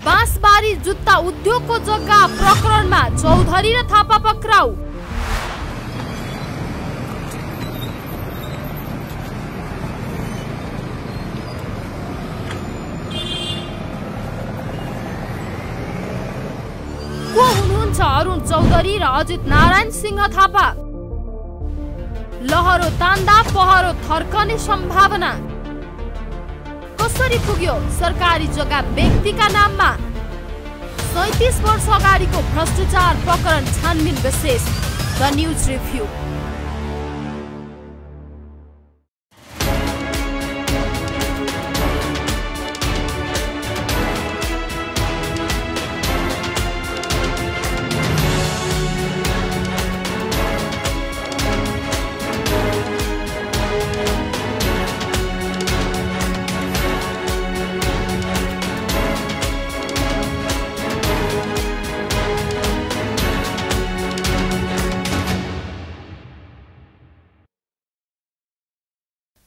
बाँसबारी जुत्ता उद्योगको जग्गा प्रकरणमा चौधरी र थापा पक्राउ। को हुनुहुन्छ अरुण चौधरी र अजित नारायण सिंह थापा? लहरो तान्दा पहरो थर्कने सम्भावना। कसरी पुग्यो सरकारी जग्गा व्यक्तिका नाममा? 37 वर्ष अगाडिको भ्रष्टाचार प्रकरण छानबिन विशेष द न्यूज रिभ्यू।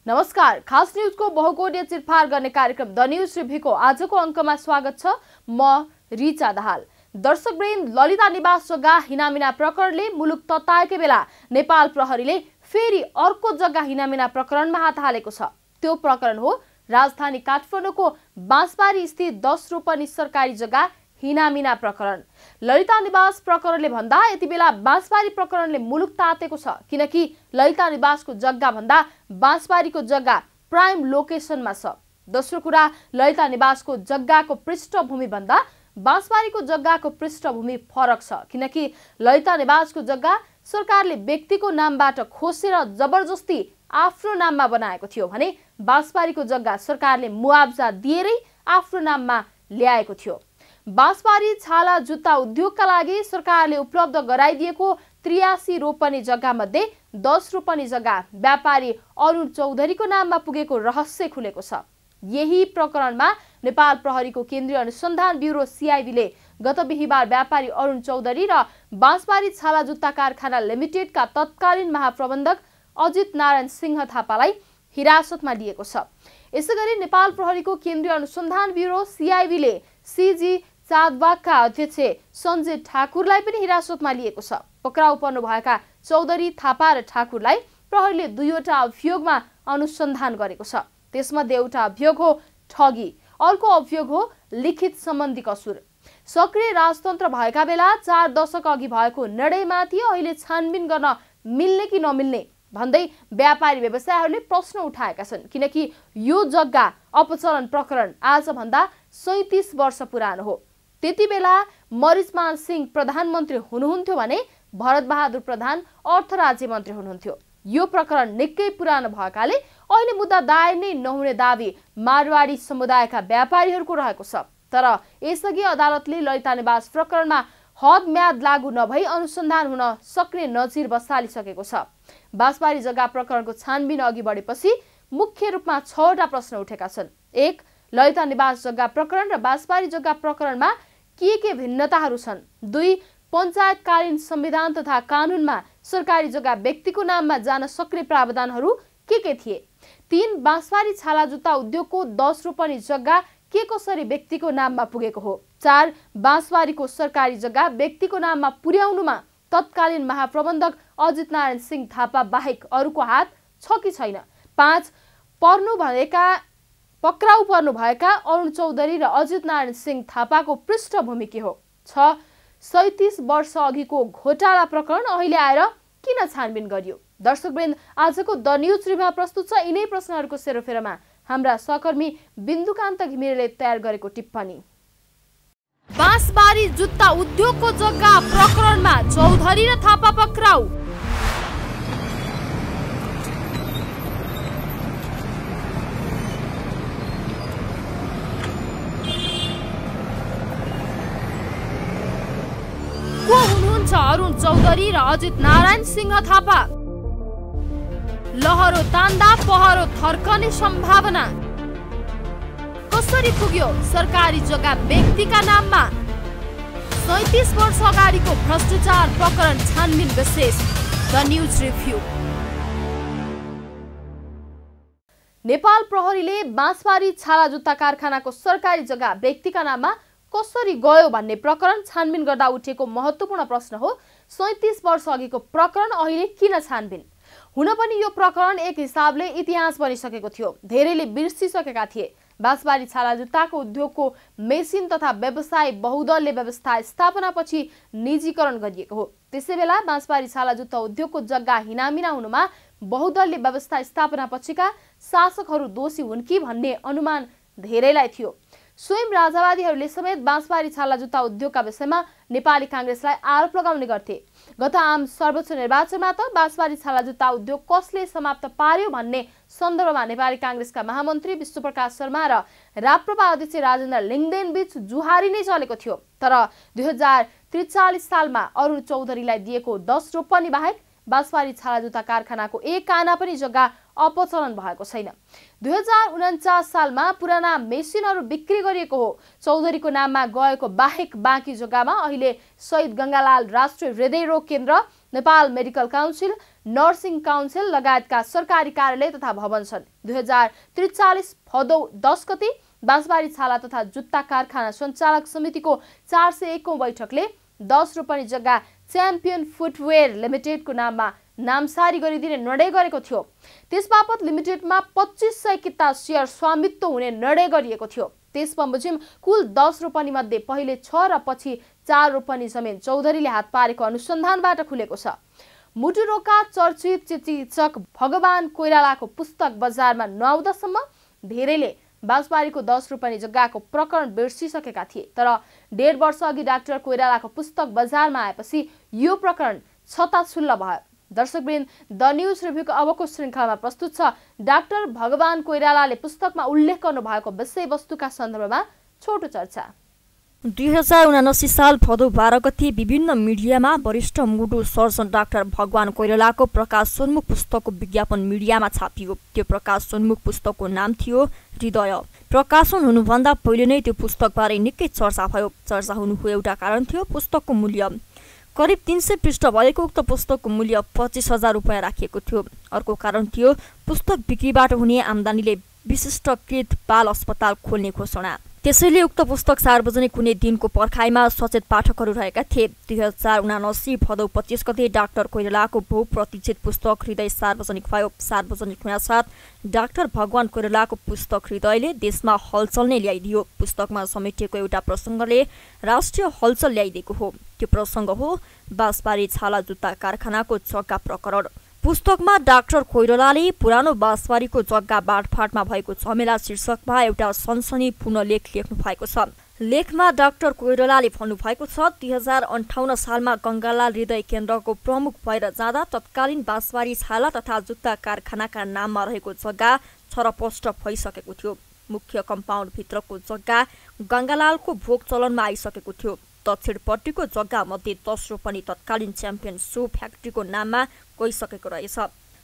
नमस्कार, खास न्यूजको बहुकोणीय चिरफार गर्ने कार्यक्रम द न्यूज रिभ्यूको आजको अङ्कमा स्वागत छ। म रिचा दाहाल। दर्शकवृन्द, ललिता निवास जग्गा हिनामिना प्रकरणले मुलुक तताएकै बेला नेपाल प्रहरीले फेरि अर्को जग्गा हिनामिना प्रकरणमा हात हालेको छ। त्यो प्रकरण हो राजधानी काठमाडौँको बाँसबारी स्थित 10 रोपनी सरकारी जग्गा हिनामिना प्रकरण। ललिता निवास प्रकरणले भन्दा यति बेला बाँसबारी प्रकरणले मुलुक तातेको छ, किनकि ललिता निवासको जग्गा भन्दा बाँसबारीको जग्गा प्राइम लोकेसनमा छ। दोस्रो कुरा, ललिता निवासको जग्गाको पृष्ठभूमि भन्दा बाँसबारीको जग्गाको पृष्ठभूमि फरक छ, किनकि ललिता निवासको जग्गा सरकारले व्यक्तिको नामबाट खोसेर जबरजस्ती आफ्नो नाममा बनाएको थियो भने बाँसबारीको जग्गा सरकारले मुआब्जा दिएरै आफ्नो नाममा ल्याएको थियो। बाँसबारी छाला जुत्ता उद्योगका लागि सरकारले उपलब्ध गराइदिएको 83 रोपनी जग्गा मध्ये 10 रोपनी जग्गा व्यापारी अरुण चौधरीको नाममा पुगेको रहस्य खुलेको छ। यही प्रकरणमा नेपाल प्रहरीको केन्द्रीय अनुसन्धान ब्युरो CIB ले गत बिहीबार व्यापारी अरुण चौधरी र बाँसबारी छाला जुत्ता कारखाना लिमिटेडका तत्कालीन महाप्रबन्धक अजित नारायण सिंह थापालाई हिरासतमा लिएको छ। यसैगरी नेपाल प्रहरीको केन्द्रीय अनुसन्धान ब्युरो CIB ले CG चादबागका अध्यक्ष सञ्जय ठाकुरलाई पनि हिरासतमा लिएको छ। पक्राउ पर्नुभएका चौधरी, थापा र ठाकुरलाई प्रहरीले 2वटा अभियोगमा अनुसन्धान गरेको छ। त्यसमध्ये एउटा अभियोग हो ठगी, अर्को अभियोग हो लिखित सम्बन्धी कसुर। सक्रिय राजतन्त्र भएका बेला 4 दशक अघि भएको निर्णयमाथि अहिले छानबिन गर्न मिल्ने कि नमिल्ने भन्दै व्यापारी व्यवसायीहरूले प्रश्न उठाएका छन्, किनकि यो जग्गा अपचलन प्रकरण आजभन्दा 37 वर्ष पुरानो हो। त्यति बेला मरिचमान सिंह प्रधानमन्त्री हुनुहुन्थ्यो भने भरत बहादुर प्रधान अर्थ राज्य मन्त्री हुनुहुन्थ्यो। यो प्रकरण निकै पुरानो भएकाले अहिले मुद्दा दायर नै नहुने दाबी मारवाडी समुदायका व्यापारीहरूको रहेको छ। तर यसअघि अदालतले ललिता निवास प्रकरणमा हद म्याद लागू नभई अनुसन्धान हुन सक्ने नजिर बसालिसकेको छ। बाँसबारी जग्गा प्रकरणको छानबिन अघि बढेपछि मुख्य रूपमा 6वटा प्रश्न उठेका छन्। 1. ललिता निवास जग्गा प्रकरण र बाँसबारी जग्गा प्रकरणमा के भिन्नताहरू छन्? 2. पञ्चायतकालीन संविधान तथा कानूनमा सरकारी जग्गा व्यक्तिको नाममा जान सक्ने प्रावधानहरू के थिए? 3. बाँसबारी छाला जुत्ता उद्योगको 10 रोपनी जग्गा के कसरी व्यक्तिको नाममा पुगेको हो? 4. बाँसबारीको सरकारी जग्गा व्यक्तिको नाममा पुर्याउनुमा तत्कालीन महाप्रबन्धक अजित नारायण सिंह थापा बाहेक अरूको हात छ कि छैन? 5. पक्राउ पर्नुभएका अरुण चौधरी र अजित नारायण सिंह थापाको पृष्ठभूमि के हो? 6. 37 वर्ष अघिको घोटाला प्रकरण अहिले आएर किन छानबिन गरियो? दर्शकवृन्द, आजको द न्यूज रिभ्यूमा प्रस्तुत छ यिनै प्रश्नहरूको सेरोफेरोमा हाम्रा सहकर्मी बिन्दुकान्त घिमिरेले तयार गरेको टिप्पणी। बाँसबारी जुत्ता उद्योगको जग्गा प्रकरणमा चौधरी र थापा पक्राउ। को हुनुहुन्छ अरुण चौधरी र अजित नारायण सिंह थापा? लहरो तान्दा पहरो थर्कने सम्भावना। कसरी पुग्यो सरकारी जग्गा व्यक्तिका नाममा? 37 वर्ष अगाडिको भ्रष्टाचार प्रकरण छानबिन विशेष द न्यूज रिभ्यू। नेपाल प्रहरीले बाँसबारी छाला जुत्ता कारखानाको सरकारी जग्गा व्यक्तिका नाममा कसरी गयो भन्ने प्रकरण छानबिन गर्दा उठेको महत्त्वपूर्ण प्रश्न हो। 37 वर्ष अघिको प्रकरण अहिले किन छानबिन? हुन पनि यो प्रकरण एक हिसाबले इतिहास बनिसकेको थियो। धेरैले बिर्सिसकेका थिए। बाँसबारी छाला जुत्ताको उद्योगको मेसिन तथा व्यवसाय बहुदलीय व्यवस्था स्थापनापछि निजीकरण गरिएको हो। त्यसैबेला बाँसबारी छाला जुत्ता उद्योगको जग्गा हिनामिना हुनुमा बहुदलीय व्यवस्था स्थापनापछिका शासकहरू दोषी हुन् कि भन्ने अनुमान धेरैलाई थियो। स्वयं राजावादीहरूले समेत बाँसबारी छाला जुत्ता उद्योगका विषयमा नेपाली कांग्रेसलाई आरोप लगाउने गर्थे। गत आम सर्वोच्च निर्वाचनमा त बाँसबारी छाला जुत्ता उद्योग कसले समाप्त पार्यो भन्ने सन्दर्भमा नेपाली कांग्रेसका महामन्त्री विष्णुप्रकाश शर्मा र राप्रपा अध्यक्ष राजेन्द्र लिङदेन बीच जुहारी नै चलेको थियो। तर 2043 सालमा अरुण चौधरीलाई दिएको 10 रोपनी बाहेक बाँसबारी छाला जुत्ता कारखानाको एक आना पनि जग्गा अपचलन भएको छैन। 2049 सालमा पुराना मेसिनहरू बिक्री गरिएको हो। चौधरीको नाममा गएको बाहेक बाँकी जग्गामा अहिले शहीद गंगालाल राष्ट्रिय हृदय रोग केन्द्र, Nepal medical council, nursing council लगायतका सरकारी कार्यालय तथा भवन छन्। 2043 भदौ 10 गते बाँसबारी छाला तथा जुत्ता कारखाना सञ्चालक समितिको 401औं बैठकले 10 रोपनी जग्गा च्याम्पियन फुटवेयर लिमिटेडको नाममा नामसारी गरिदिने निर्णय गरेको थियो। त्यसबापत लिमिटेडमा 2500 किता शेयर स्वामित्व हुने निर्णय गरिएको थियो। त्यस बमोजिम कुल 10 रोपनी मध्ये पहिले 6 र पछि 4 रोपनी जमिन चौधरीले हात पारेको अनुसन्धानबाट खुलेको छ। मुटु रोगका चर्चित चिकित्सक भगवान कोइरालाको पुस्तक बजारमा नआउँदासम्म धेरैले बाँसबारीको 10 रोपनी जग्गाको प्रकरण बिर्सिसकेका थिए। तर 1.5 वर्ष अघि डाक्टर कोइरालाको पुस्तक बजारमा आएपछि यो प्रकरण छताछुल्ल भयो। दर्शकवृन्द, द न्यूज रिभ्यूको अबको श्रृङ्खलामा प्रस्तुत छ डाक्टर भगवान कोइरालाले पुस्तकमा उल्लेख गर्नुभएको विषयवस्तुका सन्दर्भमा छोटो चर्चा। 2079 साल भदौ 12 गते विभिन्न मिडियामा वरिष्ठ मुटु सर्जन डाक्टर भगवान कोइरालाको प्रकाशोन्मुख पुस्तकको विज्ञापन मिडियामा छापियो। त्यो प्रकाशोन्मुख पुस्तकको नाम थियो हृदय। प्रकाशन हुनुभन्दा पहिले नै त्यो पुस्तकबारे निकै चर्चा भयो। चर्चा हुनुको एउटा कारण थियो पुस्तकको मूल्य। करिब 300 पृष्ठ भएको उक्त पुस्तकको मूल्य 25,000 रुपियाँ राखिएको थियो। अर्को कारण थियो पुस्तक बिक्रीबाट हुने आम्दानीले विशिष्टकृत बाल अस्पताल खोल्ने घोषणा। त्यसैले उक्त पुस्तक सार्वजनिक हुने दिनको पर्खाइमा सचेत पाठकहरू रहेका थिए। 2079 भदौ 25 गते डाक्टर कोइरालाको बहुप्रतीक्षित पुस्तक हृदय सार्वजनिक भयो। सार्वजनिक हुनासाथ डाक्टर भगवान कोइरालाको पुस्तक हृदयले देशमा हलचल नै ल्याइदियो। पुस्तकमा समेटिएको एउटा प्रसङ्गले राष्ट्रिय हलचल ल्याइदिएको हो। त्यो प्रसङ्ग हो बाँसबारी छाला जुत्ता कारखानाको जग्गा प्रकरण। पुस्तकमा डाक्टर कोइरालाले पुरानो बाँसबारीको जग्गा बाँडफाँडमा भएको झमेला शीर्षकमा एउटा सनसनीपूर्ण लेख लेख्नु भएको छ। लेखमा डाक्टर कोइरालाले भन्नुभएको छ 2058 सालमा गंगालाल हृदय केन्द्रको प्रमुख भएर जाँदा तत्कालीन बाँसबारी छाला तथा जुत्ता कारखानाका नाममा रहेको जग्गा छरपष्ट भइसकेको थियो। मुख्य कम्पाउन्ड भित्रको जग्गा गंगालालको भोग चलनमा आइसकेको थियो। दक्षिणपट्टिको जग्गा मध्ये 10 रोपनी तत्कालीन च्याम्पियन सू फ्याक्ट्रीको नाममा गइसकेको रहेछ।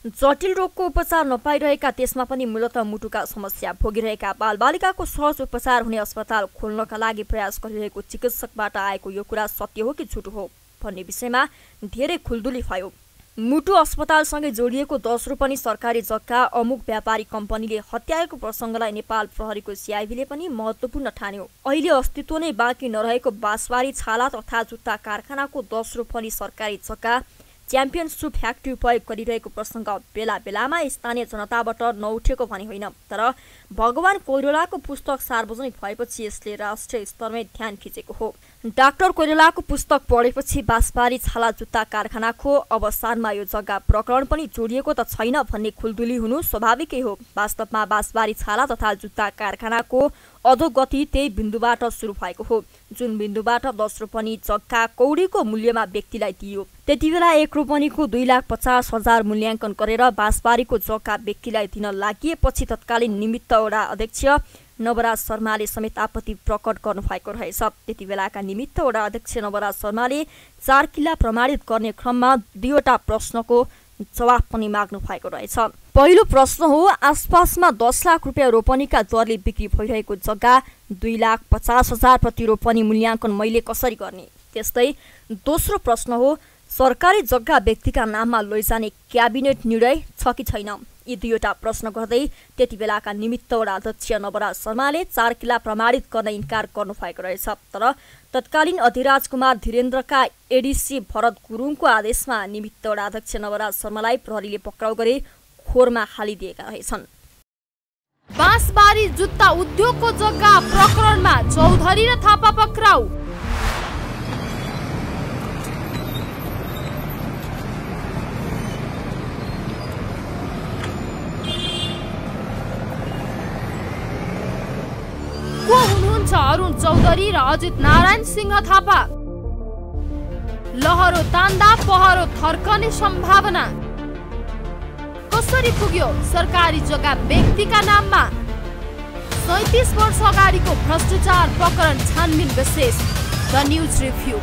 जटिल रोगको उपचार नपाइरहेका, त्यसमा पनि मूलतः मुटुका समस्या भोगिरहेका बालबालिकाको सहज उपचार हुने अस्पताल खोल्नका लागि प्रयास गरिरहेको चिकित्सकबाट आएको यो कुरा सत्य हो कि झुटो हो भन्ने विषयमा धेरै खुल्दुली भयो। मुटु अस्पतालसँगै जोडिएको 10 रोपनी सरकारी जग्गा अमुक व्यापारी कम्पनीले हत्याएको प्रसङ्गलाई नेपाल प्रहरीको सिआइबीले पनि महत्त्वपूर्ण ठान्यो। अहिले अस्तित्व नै बाँकी नरहेको बाँसबारी छाला तथा जुत्ता कारखानाको 10 रोपनी सरकारी जग्गा च्याम्पियन सू फ्याक्ट्री उपयोग गरिरहेको प्रसङ्ग बेला बेलामा स्थानीय जनताबाट नउठेको भने होइन। तर भगवान कोइरालाको पुस्तक सार्वजनिक भएपछि यसले राष्ट्रिय स्तरमै ध्यान खिचेको हो। डाक्टर कोइरालाको पुस्तक पढेपछि बाँसबारी छाला जुत्ता कारखानाको अवसानमा यो जग्गा प्रकरण पनि जोडिएको त छैन भन्ने खुल्दुली हुनु स्वाभाविकै हो। वास्तवमा बाँसबारी छाला तथा जुत्ता कारखानाको अधोगति त्यही बिन्दुबाट सुरु भएको हो जुन बिन्दुबाट 10 रोपनी जग्गा कौडीको मूल्यमा व्यक्तिलाई दिइयो। त्यति बेला 1 रोपनीको 2,50,000 मूल्याङ्कन गरेर बाँसबारीको जग्गा व्यक्तिलाई दिन लागिएपछि तत्कालीन निमित्त वडा अध्यक्ष नवराज शर्माले समेत आपत्ति प्रकट गर्नुभएको रहेछ। त्यति बेलाका निमित्त वडा अध्यक्ष नवराज शर्माले 4 किल्ला प्रमाणित गर्ने क्रममा 2वटा प्रश्नको जवाफ पनि माग्नु भएको रहेछ। पहिलो प्रश्न हो, आसपासमा 10 लाख रुपियाँ रोपनीका दरले बिक्री भइरहेको जग्गा 2,50,000 प्रति रोपनी मूल्याङ्कन मैले कसरी गर्ने? त्यस्तै दोस्रो प्रश्न हो, सरकारी जग्गा व्यक्तिका नाममा लैजाने क्याबिनेट निर्णय छ कि छैन? यी दुईवटा प्रश्न गर्दै त्यति बेलाका निमित्त वडा अध्यक्ष नवराज शर्माले 4 किल्ला प्रमाणित गर्न इन्कार गर्नुभएको रहेछ। तर तत्कालीन अधिराज कुमार धीरेन्द्रका एडिसी भरत गुरुङको आदेशमा निमित्त वडा अध्यक्ष नवराज शर्मालाई प्रहरीले पक्राउ गरी खोरमा हालिदिएका रहेछन्। बाँसबारी जुत्ता उद्योगको जग्गा प्रकरणमा चौधरी र थापा पक्राउ। को हुनुहुन्छ अरुण चौधरी र अजित नारायण सिंह थापा? लहरो तान्दा पहरो थर्कने सम्भावना। कसरी पुग्यो सरकारी जग्गा व्यक्तिका नाममा? 37 वर्ष अगाडिको भ्रष्टाचार प्रकरण छानबिन विशेष द न्यूज रिभ्यू।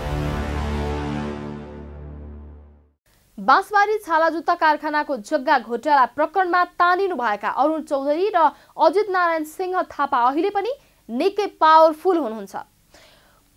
बाँसबारी छाला जुत्ता कारखानाको जग्गा घोटाला प्रकरणमा तानिनु भएका अरुण चौधरी र अजित नारायण सिंह थापा अहिले पनि निकै पावरफुल हुनुहुन्छ।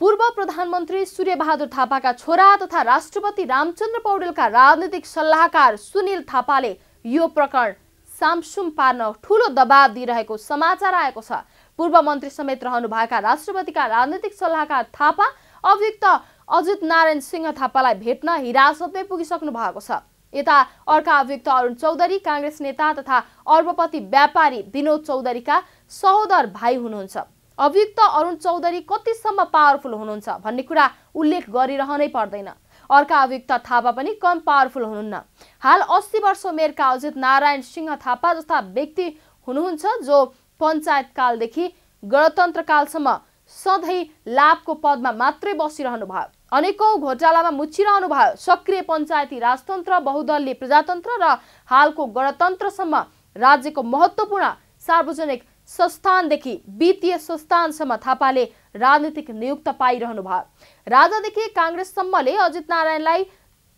पूर्व प्रधानमन्त्री सूर्यबहादुर थापाका छोरा तथा राष्ट्रपति रामचन्द्र पौडेलका राजनीतिक सल्लाहकार सुनिल थापाले यो प्रकरण सामसुम पार्न ठूलो दबाव दिइरहेको समाचार आएको छ। पूर्व मन्त्री समेत रहनुभएका राष्ट्रपतिका राजनीतिक सल्लाहकार थापा अभियुक्त अजित नारायण सिंह थापालाई भेट्न हिरासतमै पुगिसक्नु भएको छ। यता अर्का अभियुक्त अरुण चौधरी कांग्रेस नेता तथा अर्बपति व्यापारी विनोद चौधरीका सहोदर भाइ हुनुहुन्छ। अभियुक्त अरुण चौधरी कतिसम्म पावरफुल हुनुहुन्छ भन्ने कुरा उल्लेख गरिरहनै पर्दैन। अर्का अभियुक्त थापा पनि कम पावरफुल हुनुहुन्न। हाल 80 वर्ष उमेरका अजित नारायण सिंह थापा जस्ता व्यक्ति हुनुहुन्छ जो पञ्चायत कालदेखि गणतन्त्र कालसम्म सधैँ लाभको पदमा मात्रै बसिरहनु भयो। अनेकौं घोटालामा मुछिरहनु भयो। सक्रिय पञ्चायती राजतन्त्र, बहुदलीय प्रजातन्त्र र हालको गणतन्त्रसम्म राज्यको महत्त्वपूर्ण सार्वजनिक संस्थानदेखि वित्तीय संस्थानसम्म थापाले राजनीतिक नियुक्त पाइरहनु भयो। राजादेखि कांग्रेससम्मले अजित नारायणलाई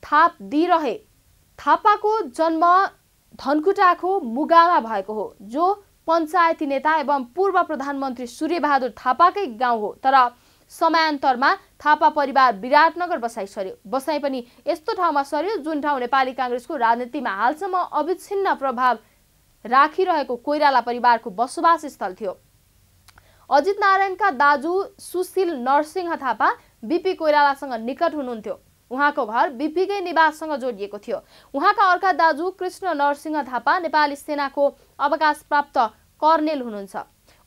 थाप दिइरहे। थापाको जन्म धनकुटाको मुगामा भएको हो, जो पञ्चायती नेता एवं पूर्व प्रधानमन्त्री सूर्यबहादुर थापाकै गाउँ हो। तर समयान्तरमा थापा परिवार विराटनगर बसाइ सर्यो। बसाइ पनि यस्तो ठाउँमा सर्यो जुन ठाउँ नेपाली कांग्रेसको राजनीतिमा हालसम्म अविच्छिन्न प्रभाव राखिरहेको कोइराला परिवारको बसोबास स्थल थियो। अजित नारायणका दाजु सुशील नरसिंह थापा बीपी कोइरालासँग निकट हुनुहुन्थ्यो। उहाँको घर बीपीकै निवाससँग जोडिएको थियो। उहाँका अर्का दाजु कृष्ण नरसिंह थापा नेपाली सेनाको अवकाश प्राप्त कर्नेल हुनुहुन्छ।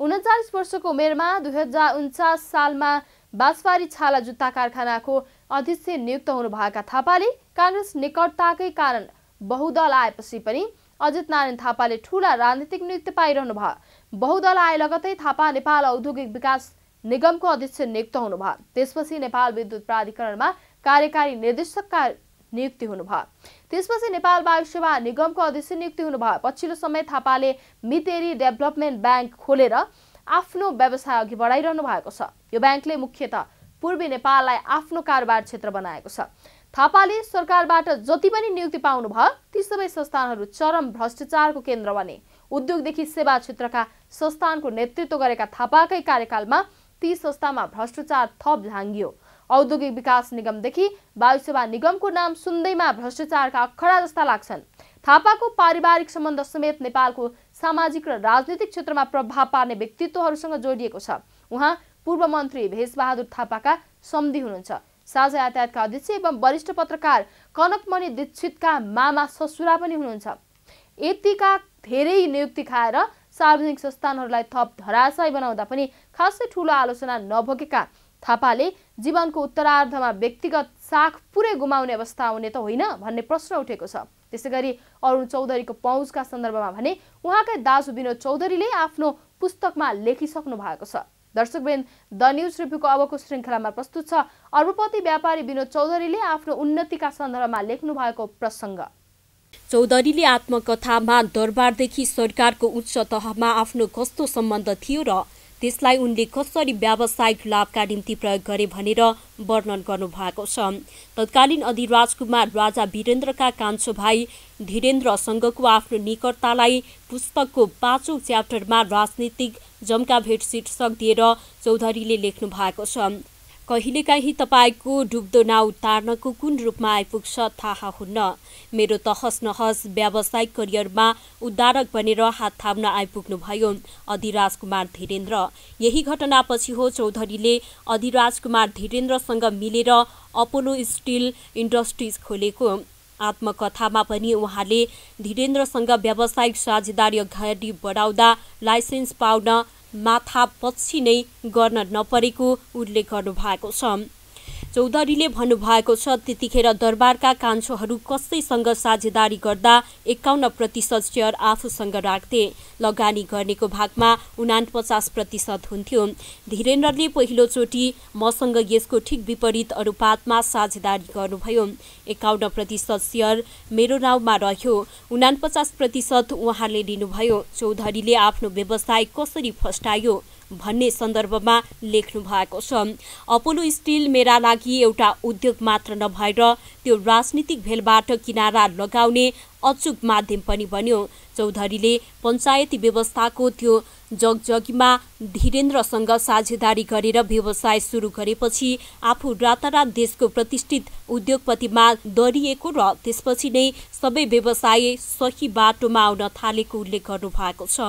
39 वर्षको उमेरमा 2049 सालमा बाँसबारी छाला जुत्ता कारखानाको अध्यक्ष नियुक्त हुनुभएका थापाले कांग्रेस निकटताकै कारण बहुदल आएपछि पनि अजित नारायण थापाले ठूला राजनीतिक नियुक्ति पाइरहनु भयो। बहुदल आए लगतै थापा नेपाल औद्योगिक विकास निगमको अध्यक्ष नियुक्त हुनुभयो। त्यसपछि नेपाल विद्युत प्राधिकरणमा कार्यकारी निर्देशकका नियुक्ति हुनुभयो। त्यसपछि नेपाल वायु सेवा निगमको अध्यक्ष नियुक्ति हुनुभयो। पछिल्लो समय थापाले मितेरी डेभलपमेन्ट ब्याङ्क खोलेर आफ्नो व्यवसाय अघि बढाइरहनु भएको छ। यो ब्याङ्कले मुख्यतः पूर्वी नेपाललाई आफ्नो कारोबार क्षेत्र बनाएको छ। थापाले सरकारबाट जति पनि नियुक्ति पाउनु भयो ती सबै संस्थानहरू चरम भ्रष्टाचारको केन्द्र बने। उद्योगदेखि सेवा क्षेत्रका संस्थानको नेतृत्व गरेका थापाकै कार्यकालमा ती संस्थामा भ्रष्टाचार थप झाङ्गियो। औद्योगिक विकास निगमदेखि वायु सेवा निगमको नाम सुन्दैमा भ्रष्टाचारका अखडा जस्ता लाग्छन्। थापाको पारिवारिक सम्बन्ध समेत नेपालको सामाजिक र राजनीतिक क्षेत्रमा प्रभाव पार्ने व्यक्तित्वहरूसँग जोडिएको छ। उहाँ पूर्व मन्त्री भेषबहादुर थापाका सम्धी हुनुहुन्छ। साझा यातायातका अध्यक्ष एवं वरिष्ठ पत्रकार कनकमणि दीक्षितका मामा ससुरा पनि हुनुहुन्छ। यतिका धेरै नियुक्ति खाएर सार्वजनिक संस्थानहरूलाई थप धराशायी बनाउँदा पनि खासै ठूलो आलोचना नभोगेका थापाले जीवनको उत्तरार्धमा व्यक्तिगत साख पुरै गुमाउने अवस्था आउने त होइन भन्ने प्रश्न उठेको छ। त्यसैगरी अरुण चौधरीको पहुँचका सन्दर्भमा भने उहाँकै दाजु विनोद चौधरीले आफ्नो पुस्तकमा लेखिसक्नु भएको छ। दर्शकवृन्द, द न्यूज रिभ्यूको अबको श्रृङ्खलामा प्रस्तुत छ अर्बपति व्यापारी विनोद चौधरीले आफ्नो उन्नतिका सन्दर्भमा लेख्नु भएको प्रसङ्ग। चौधरीले आत्मकथामा दरबारदेखि सरकारको उच्च तहमा आफ्नो कस्तो सम्बन्ध थियो र त्यसलाई उनले कसरी व्यावसायिक लाभका निम्ति प्रयोग गरे भनेर वर्णन गर्नुभएको छ। तत्कालीन अधिराजकुमार राजा वीरेन्द्रका कान्छो भाइ धीरेन्द्रसँगको आफ्नो निकटतालाई पुस्तकको 5औं च्याप्टरमा राजनीतिक जम्का भेट शीर्षक दिएर चौधरीले लेख्नु भएको छ। कहिलेकाहीँ तपाईँको डुब्दो नाउ तार्नको कुन रूपमा आइपुग्छ थाहा हुन्न। मेरो तहस नहस व्यावसायिक करियरमा उद्धारक बनेर हात थाम्न आइपुग्नुभयो अधिराज कुमार धीरेन्द्र। यही घटनापछि हो चौधरीले अधिराज कुमार धीरेन्द्रसँग मिलेर अपोलो स्टिल इन्डस्ट्रिज खोलेको। आत्मकथामा पनि उहाँले धीरेन्द्रसँग व्यावसायिक साझेदारी अगाडि बढाउँदा लाइसेन्स पाउन माथा पछि नै गर्न नपरेको उल्लेख गर्नुभएको छ। चौधरीले भन्नुभएको छ, त्यतिखेर दरबारका कान्छोहरू कसैसँग साझेदारी गर्दा 51% सेयर आफूसँग राख्थे। लगानी गर्नेको भागमा 49% हुन्थ्यो। धीरेन्द्रले पहिलोचोटि मसँग यसको ठिक विपरीत अनुपातमा साझेदारी गर्नुभयो। 51% सेयर मेरो नाउँमा रह्यो, 49% उहाँले लिनुभयो। चौधरीले आफ्नो व्यवसाय कसरी फस्टायो भन्ने सन्दर्भमा लेख्नु भएको छ। अपोलो स्टिल मेरा लागि एउटा उद्योग मात्र नभएर त्यो राजनीतिक भेलबाट किनारा लगाउने अचूक माध्यम पनि बन्यो। चौधरीले पञ्चायती व्यवस्थाको त्यो जगजगीमा धीरेन्द्रसँग साझेदारी गरेर व्यवसाय सुरु गरेपछि आफू रातारात देशको प्रतिष्ठित उद्योगपतिमा दरिएको र त्यसपछि नै सबै व्यवसाय सही बाटोमा आउन थालेको उल्लेख गर्नुभएको छ।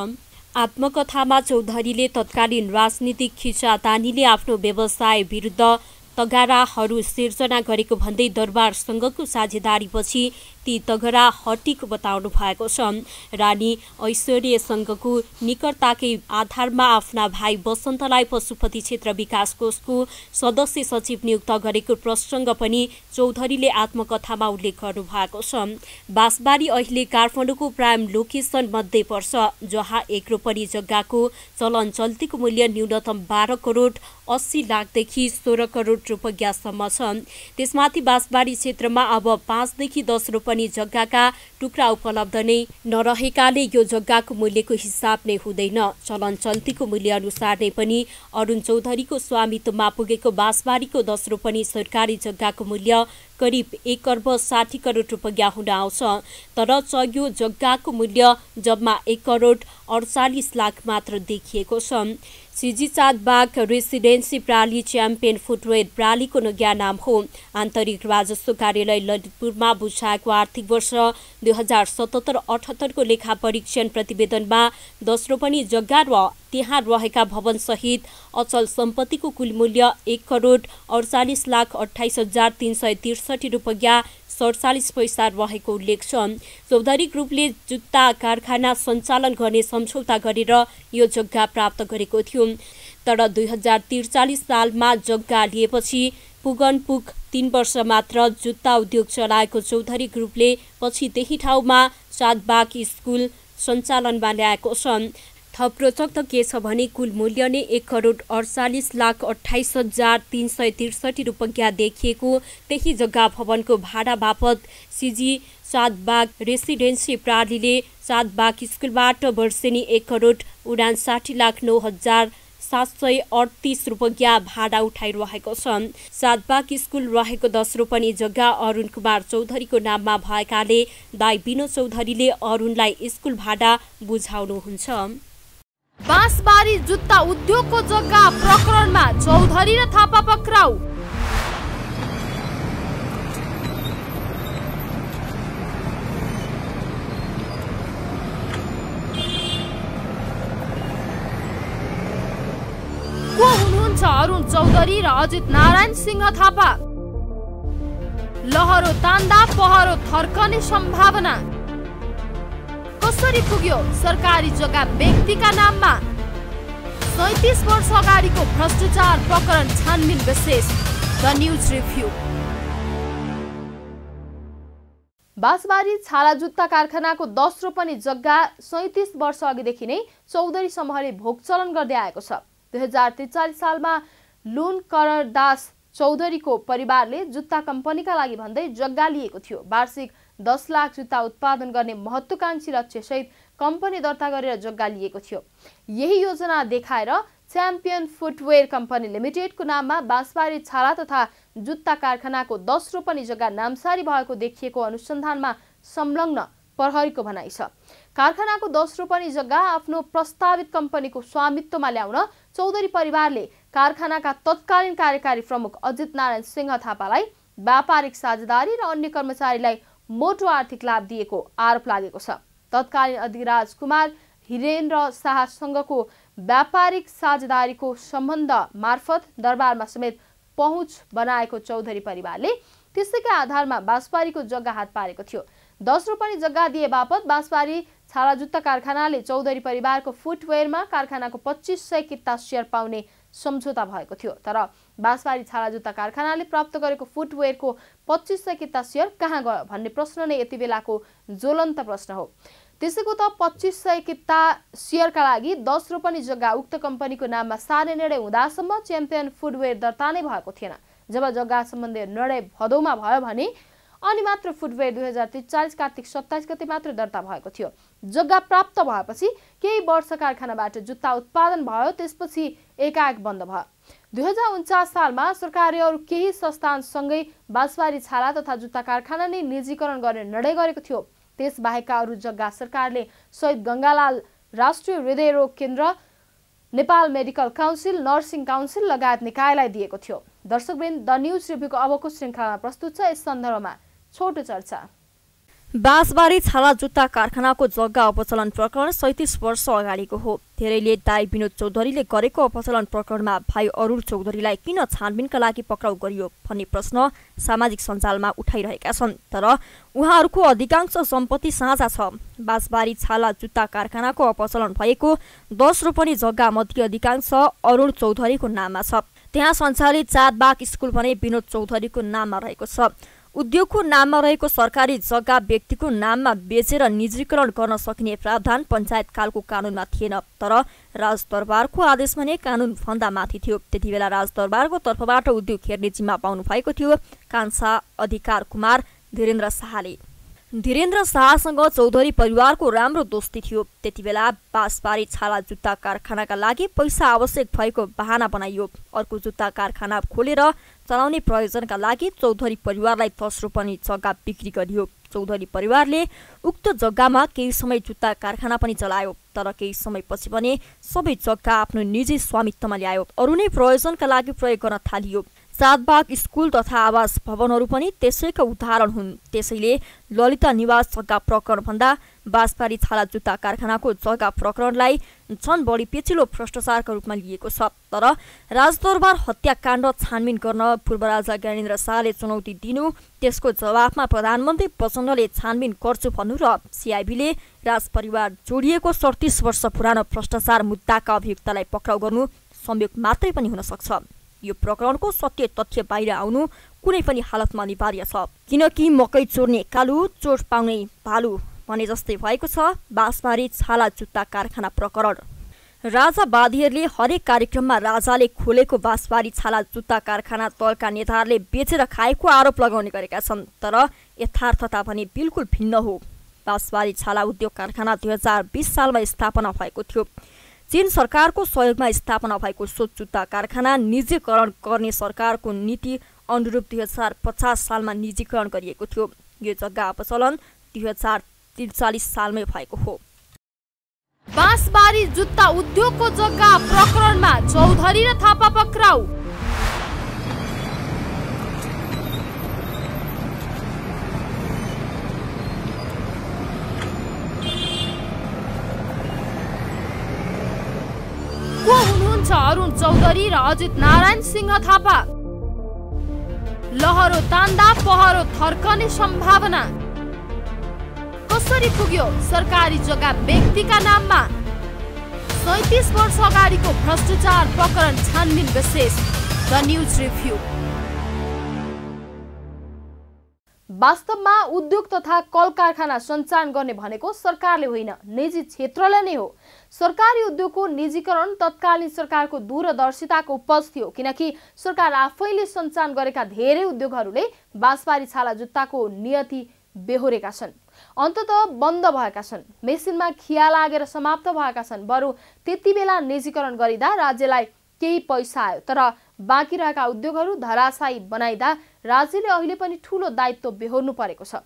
आत्मकथामा चौधरीले तत्कालीन राजनीतिक खिचातानीले आफ्नो व्यवसाय विरुद्ध तगराहरू सिर्जना गरेको भन्दै दरबारसँगको साझेदारीपछि ती तगरा हटेको बताउनु भएको छ। रानी ऐश्वर्यसँगको निकटताकै आधारमा आफ्ना भाइ वसन्तलाई पशुपति क्षेत्र विकास कोषको सदस्य सचिव नियुक्त गरेको प्रसङ्ग पनि चौधरीले आत्मकथामा उल्लेख गर्नु भएको छ। बाँसबारी अहिले काठमाडौँको प्राइम लोकेसन मध्ये पर्छ, जहाँ 1 रोपनी जग्गाको चलन चल्तीको मूल्य न्यूनतम 12 करोड 80 लाखदेखि 16 करोड रुपैयाँसम्म छ। त्यसमाथि बाँसबारी क्षेत्रमा अब 5 देखि 10 रोपनी जग्गाका टुक्रा उपलब्ध नै नरहेकाले यो जग्गाको मूल्यको हिसाब नै हुँदैन। चलन चल्तीको मूल्य अनुसार नै पनि अरुण चौधरीको स्वामित्वमा पुगेको बाँसबारीको 10 रोपनी सरकारी जग्गाको मूल्य करिब 1 अर्ब 60 करोड रुपैयाँ हुन आउँछ। तर यो जग्गाको मूल्य जम्मा 1 करोड 48 लाख मात्र देखिएको छ। सिजी चाँदबाग रेसिडेन्सी प्राली च्याम्पियन फुटवेयर प्रालीको नयाँ नाम हो। आन्तरिक राजस्व कार्यालय ललितपुरमा बुझाएको आर्थिक वर्ष 2077-78 को लेखा परीक्षण प्रतिवेदनमा 10 रोपनी जग्गा र त्यहाँ रहेका भवनसहित अचल सम्पत्तिको कुल मूल्य 1 करोड 48 लाख 28,363 रुपैयाँ 47 पैसा रहेको उल्लेख छ। चौधरी ग्रुपले जुत्ता कारखाना सञ्चालन गर्ने सम्झौता गरेर यो जग्गा प्राप्त गरेको थियो। तर 2043 सालमा जग्गा लिएपछि पुगनपुग 3 वर्ष मात्र जुत्ता उद्योग चलाएको चौधरी ग्रुपले पछि त्यही ठाउँमा चाँदबाग स्कुल सञ्चालनमा ल्याएको छ। थप रोचक त के छ भने कुल मूल्य नै 1 करोड 48 लाख 28,363 रुपैयाँ देखिएको त्यही जग्गा भवनको भाडा बापत सिजी चाँदबाग रेसिडेन्सी प्रालीले चाँदबाग स्कुलबाट वर्षेनी 1 करोड 59 लाख 9,738 रुपैयाँ भाडा उठाइरहेको छ। चाँदबाग स्कुल रहेको 10 रोपनी जग्गा अरुण कुमार चौधरीको नाममा भएकाले दाइ विनोद चौधरीले अरुणलाई स्कुल भाडा बुझाउनुहुन्छ। बाँसबारी जुत्ता उद्योगको जग्गा प्रकरणमा चौधरी र थापा पक्राउ। को हुनुहुन्छ अरुण चौधरी र अजित नारायण सिंह थापा? लहरो तान्दा पहरो थर्कने सम्भावना। कसरी पुग्यो सरकारी जग्गा व्यक्तिका नाममा? 37 वर्ष अगाडिको भ्रष्टाचार प्रकरण छानबिन विशेष द न्यूज रिभ्यू। बाँसबारी छाला जुत्ता कारखानाको 10 रोपनी जग्गा 37 वर्ष अघिदेखि नै चौधरी समूहले भोग चलन गर्दै आएको छ। 2043 सालमा लुन करदास चौधरीको परिवारले जुत्ता कम्पनीका लागि भन्दै जग्गा लिएको थियो। वार्षिक 10 लाख जुत्ता उत्पादन गर्ने महत्त्वकांक्षी लक्ष्यसहित कम्पनी दर्ता गरेर जग्गा लिएको थियो। यही योजना देखाएर च्याम्पियन फुटवेयर कम्पनी लिमिटेडको नाममा बाँसबारी छाला तथा जुत्ता कारखानाको 10 रोपनी जग्गा नामसारी भएको देखिएको अनुसन्धानमा संलग्न प्रहरीको भनाइ छ। कारखानाको 10 रोपनी जग्गा आफ्नो प्रस्तावित कम्पनीको स्वामित्वमा ल्याउन चौधरी परिवारले कारखानाका तत्कालीन कार्यकारी प्रमुख अजित नारायण सिंह थापालाई व्यापारिक साझेदारी र अन्य कर्मचारीलाई मोटो आर्थिक लाभ दिएको आरोप लागेको छ। तत्कालीन अधिराज कुमार हिरेन्द्र शाहसँगको व्यापारिक साझेदारीको सम्बन्ध मार्फत दरबारमा समेत पहुँच बनाएको चौधरी परिवारले त्यसैका आधारमा बाँसबारीको जग्गा हात पारेको थियो। 10 रोपनी जग्गा दिए बापत बाँसबारी छाला जुत्ता कारखानाले चौधरी परिवारको फुटवेयरमा कारखानाको 2500 किता सेयर पाउने सम्झौता भएको थियो। तर बाँसबारी छाला जुत्ता कारखानाले प्राप्त गरेको फुटवेयरको 2500 किता सेयर कहाँ गयो भन्ने प्रश्न नै यति बेलाको ज्वलन्त प्रश्न हो। त्यसैको त 2500 किता सेयरका लागि 10 रोपनी जग्गा उक्त कम्पनीको नाममा सार्ने निर्णय हुँदासम्म च्याम्पियन फुटवेयर दर्ता नै भएको थिएन। जब जग्गा सम्बन्धी निर्णय भदौमा भयो भने अनि मात्र फुटवेयर 2043 कार्तिक 27 गते मात्र दर्ता भएको थियो। जग्गा प्राप्त भएपछि केही वर्ष कारखानाबाट जुत्ता उत्पादन भयो, त्यसपछि एकाएक बन्द भयो। 2049 सालमा सरकारले अरू केही संस्थानसँगै बाँसबारी छाला तथा जुत्ता कारखाना नै निजीकरण गर्ने निर्णय गरेको थियो। त्यसबाहेकका अरू जग्गा सरकारले शहीद गङ्गालाल राष्ट्रिय हृदयरोग केन्द्र, Nepal medical council, nursing council लगायत निकायलाई दिएको थियो। दर्शकवृन्द, द न्युज रिभ्यूको अबको श्रृङ्खलामा प्रस्तुत छ यस सन्दर्भमा छोटो चर्चा। बाँसबारी छाला जुत्ता कारखानाको जग्गा अपचलन प्रकरण 37 वर्ष अगाडिको हो। धेरैले दाइ विनोद चौधरीले गरेको अपचलन प्रकरणमा भाइ अरुण चौधरीलाई किन छानबिनका लागि पक्राउ गरियो भन्ने प्रश्न सामाजिक सञ्जालमा उठाइरहेका छन्। तर उहाँहरूको अधिकांश सम्पत्ति साझा छ। बाँसबारी छाला जुत्ता कारखानाको अपचलन भएको 10 रोपनी जग्गा मध्ये अधिकांश अरुण चौधरीको नाममा छ। त्यहाँ सञ्चालित चाँदबाग स्कुल भने विनोद चौधरीको नाममा रहेको छ। उद्योगको नाममा रहेको सरकारी जग्गा व्यक्तिको नाममा बेचेर निजीकरण गर्न सकिने प्रावधान पञ्चायतकालको कानूनमा थिएन। तर राजदरबारको आदेश भने कानून भन्दा माथि थियो। त्यति बेला राजदरबारको तर्फबाट उद्योग हेर्ने जिम्मा पाउनु भएको थियो कान्छा अधिकार कुमार धीरेन्द्र शाहले। धीरेन्द्र शाहसँग चौधरी परिवारको राम्रो दोस्ती थियो। त्यति बेला बाँसबारी छाला जुत्ता कारखानाका लागि पैसा आवश्यक भएको बहाना बनाइयो। अर्को जुत्ता कारखाना खोलेर चलाउने प्रयोजनका लागि चौधरी परिवारलाई 10 रोपनी जग्गा बिक्री गरियो। चौधरी परिवारले उक्त जग्गामा केही समय जुत्ता कारखाना पनि चलायो। तर केही समयपछि भने सबै जग्गा आफ्नो निजी स्वामित्वमा ल्यायो। अरू नै प्रयोजनका लागि प्रयोग गर्न थालियो। चाँदबाग स्कुल तथा आवास भवनहरू पनि त्यसैका उदाहरण हुन्। त्यसैले ललिता निवास जग्गा प्रकरण भन्दा बाँसबारी छाला जुत्ता कारखानाको जग्गा प्रकरणलाई झन बढी पेचिलो भ्रष्टाचारका रूपमा लिएको छ। तर राजदरबार हत्याकाण्ड छानबिन गर्न पूर्व राजा ज्ञानेन्द्र शाहले चुनौती दिनु, त्यसको जवाफमा प्रधानमन्त्री प्रचण्डले छानबिन गर्छु भन्नु र सिआइबीले राजपरिवार जोडिएको 37 वर्ष पुरानो भ्रष्टाचार मुद्दाका अभियुक्तलाई पक्राउ गर्नु संयोग मात्रै पनि हुन सक्छ। यो प्रकरणको सत्य तथ्य बाहिर आउनु कुनै पनि हालतमा अनिवार्य छ। किनकि मकै चोर्ने कालु, चोट पाउने भालु भने जस्तै भएको छ बाँसबारी छाला जुत्ता कारखाना प्रकरण। राजावादीहरूले हरेक कार्यक्रममा राजाले खोलेको बाँसबारी छाला जुत्ता कारखाना दलका नेताहरूले बेचेर खाएको आरोप लगाउने गरेका छन्। तर यथार्थता भने बिल्कुल भिन्न हो। बाँसबारी छाला उद्योग कारखाना 2020 सालमा स्थापना भएको थियो। चीन सरकारको सहयोगमा स्थापना भएको सो जुत्ता कारखाना निजीकरण गर्ने सरकारको नीति अनुरूप 2050 सालमा निजीकरण गरिएको थियो। यो जग्गा अपचलन 2043 सालमै भएको हो। बाँसबारी जुत्ता उद्योगको जग्गा प्रकरणमा चौधरी र थापा पक्राउ। को हुनुहुन्छ अरुण चौधरी र अजित नारायण सिंह थापा? लहरो तान्दा पहरो थर्कने सम्भावना। कसरी पुग्यो सरकारी जग्गा व्यक्तिका नाममा? 37 वर्ष अगाडिको भ्रष्टाचार प्रकरण छानबिन विशेष द न्युज रिभ्यू। वास्तवमा उद्योग तथा कल कारखाना सञ्चालन गर्ने भनेको सरकारले होइन, निजी क्षेत्रले नै हो। सरकारी उद्योगको निजीकरण तत्कालीन सरकारको दूरदर्शिताको उपज थियो। किनकि सरकार आफैले सञ्चालन गरेका धेरै उद्योगहरूले बाँसबारी छाला जुत्ताको नियति बेहोरेका छन्। अन्ततः बन्द भएका छन्, मेसिनमा खिया लागेर समाप्त भएका छन्। बरु त्यति बेला निजीकरण गरिदा राज्यलाई केही पैसा आयो, तर बाँकी रहेका उद्योगहरू धराशायी बनाइदा राज्यले अहिले पनि ठूलो दायित्व बेहोर्नु परेको छ।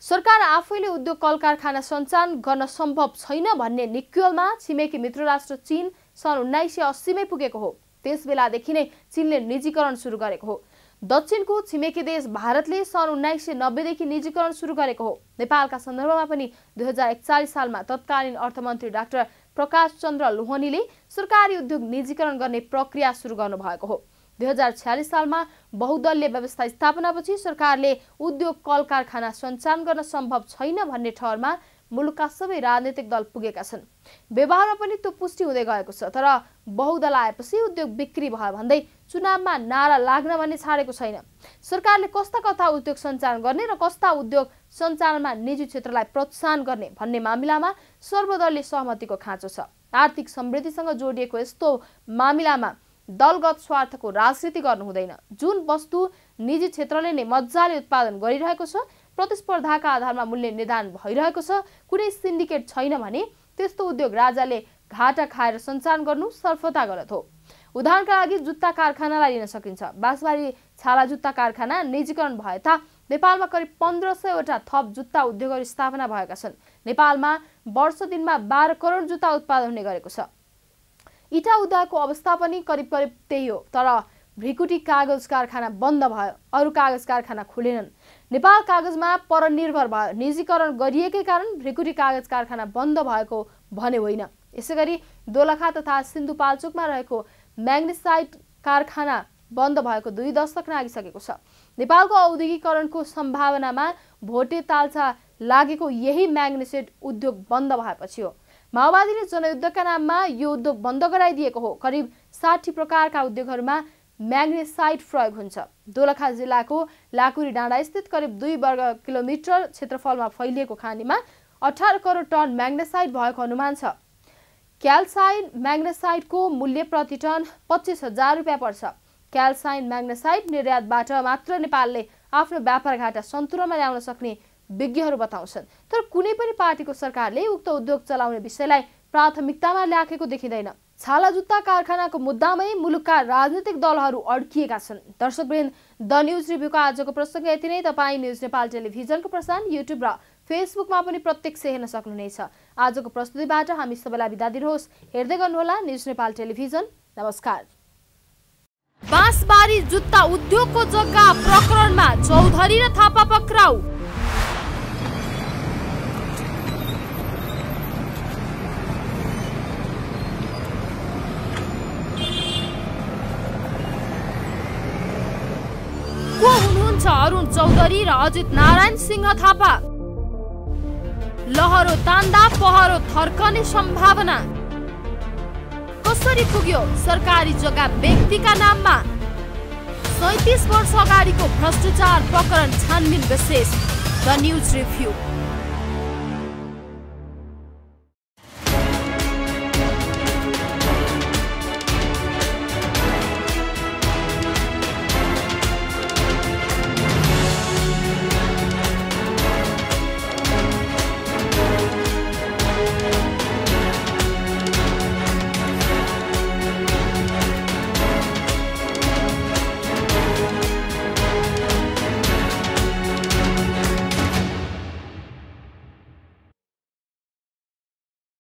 सरकार आफैले उद्योग कल कारखाना सञ्चालन गर्न सम्भव छैन भन्ने निक्युलमा छिमेकी मित्र राष्ट्र चीन सन् 1980 मै पुगेको हो। त्यसबेलादेखि नै चीनले निजीकरण सुरु गरेको हो। दक्षिणको छिमेकी देश भारतले सन् 1990 देखि निजीकरण सुरु गरेको हो। नेपालका सन्दर्भमा पनि 2041 सालमा तत्कालीन अर्थमन्त्री डाक्टर प्रकाश चन्द्र लोहनीले सरकारी उद्योग निजीकरण गर्ने प्रक्रिया सुरु गर्नुभएको हो। 2046 सालमा बहुदलीय व्यवस्था स्थापनापछि सरकारले उद्योग कल कारखाना सञ्चालन गर्न सम्भव छैन भन्ने ठहरमा मुलुकका सबै राजनीतिक दल पुगेका छन्। व्यवहारमा पनि त्यो पुष्टि हुँदै गएको छ। तर बहुदल आएपछि उद्योग बिक्री भयो भन्दै चुनावमा नारा लाग्न भन्ने छाडेको छैन। सरकारले कस्ता कस्ता उद्योग सञ्चालन गर्ने र कस्ता उद्योग सञ्चालनमा निजी क्षेत्रलाई प्रोत्साहन गर्ने भन्ने मामिलामा सर्वदलीय सहमतिको खाँचो छ। आर्थिक समृद्धिसँग जोडिएको यस्तो मामिलामा दलगत स्वार्थको राजनीति गर्नु हुँदैन। जुन वस्तु निजी क्षेत्रले नै मजाले उत्पादन गरिरहेको छ, प्रतिस्पर्धाका आधारमा मूल्य निर्धारण भइरहेको छ, कुनै सिन्डिकेट छैन भने त्यस्तो उद्योग राजाले घाटा खाएर सञ्चालन गर्नु सर्वथा गलत हो। उदाहरणका लागि जुत्ता कारखानालाई लिन सकिन्छ। बाँसबारी छाला जुत्ता कारखाना निजीकरण भए ता नेपालमा करिब 1500 वटा थप जुत्ता उद्योगहरू स्थापना भएका छन्। नेपालमा वर्ष दिनमा 12 करोड जुत्ता उत्पादन हुने गरेको छ। इटा उद्योगको अवस्था पनि करिब त्यही हो। तर भ्रिकुटी कागज कारखाना बन्द भयो, अरू कागज कारखाना खुलेनन्। नेपाल कागजमा परनिर्भर भयो। निजीकरण गरिएकै कारण भ्रिकुटी कागज कारखाना बन्द भएको भने होइन। यसैगरी दोलखा तथा सिन्धुपाल्चोकमा रहेको म्याग्नेसाइट कारखाना बन्द भएको 2 दशक नागिसकेको छ। नेपालको औद्योगिकरणको सम्भावनामा भोटे तालचा लागेको यही म्याग्नेसाइट उद्योग बन्द भएपछि हो। माओवादीले जनयुद्धका नाममा यो उद्योग बन्द गराइदिएको हो। करिब 60 प्रकारका उद्योगहरूमा म्याग्नेसाइट प्रयोग हुन्छ। दोलखा जिल्लाको लाकुरी डाँडा स्थित करिब 2 वर्ग किलोमिटर क्षेत्रफलमा फैलिएको खानीमा 18 करोड टन म्याग्नेसाइट भएको अनुमान छ। क्याल्साइन म्याग्नेसाइटको मूल्य प्रति टन 25,000 रुपियाँ पर्छ। क्याल्साइन म्याग्नेसाइट निर्यातबाट मात्र नेपालले आफ्नो व्यापार घाटा सन्तुलनमा ल्याउन सक्ने विज्ञहरू बताउँछन्। तर कुनै पनि पार्टीको सरकारले उक्त उद्योग चलाउने विषयलाई प्राथमिकतामा ल्याएको देखिँदैन। छाला जुत्ता कारखानाको मुद्दामै मुलुकका राजनीतिक दलहरू अड्किएका छन्। दर्शकवृन्द, द न्युज रिभ्यूको आजको प्रसङ्ग यति नै। तपाईँ न्युज नेपाल टेलिभिजनको प्रसारण युट्युब र फेसबुकमा पनि प्रत्यक्ष हेर्न सक्नुहुनेछ। आजको प्रस्तुतिबाट हामी सबैलाई बिदा दिनुहोस्। हेर्दै गर्नुहोला न्युज नेपाल टेलिभिजन। नमस्कार। बाँसबारी जुत्ता उद्योगको जग्गा प्रकरणमा चौधरी र थापा पक्राउ। को हुनुहुन्छ अरुण चौधरी र अजित नारायण सिंह थापा? लहरो तान्दा पहरो थर्कने सम्भावना। कसरी पुग्यो सरकारी जग्गा व्यक्तिका नाममा? 37 वर्ष अगाडिको भ्रष्टाचार प्रकरण छानबिन विशेष द न्युज रिभ्यू।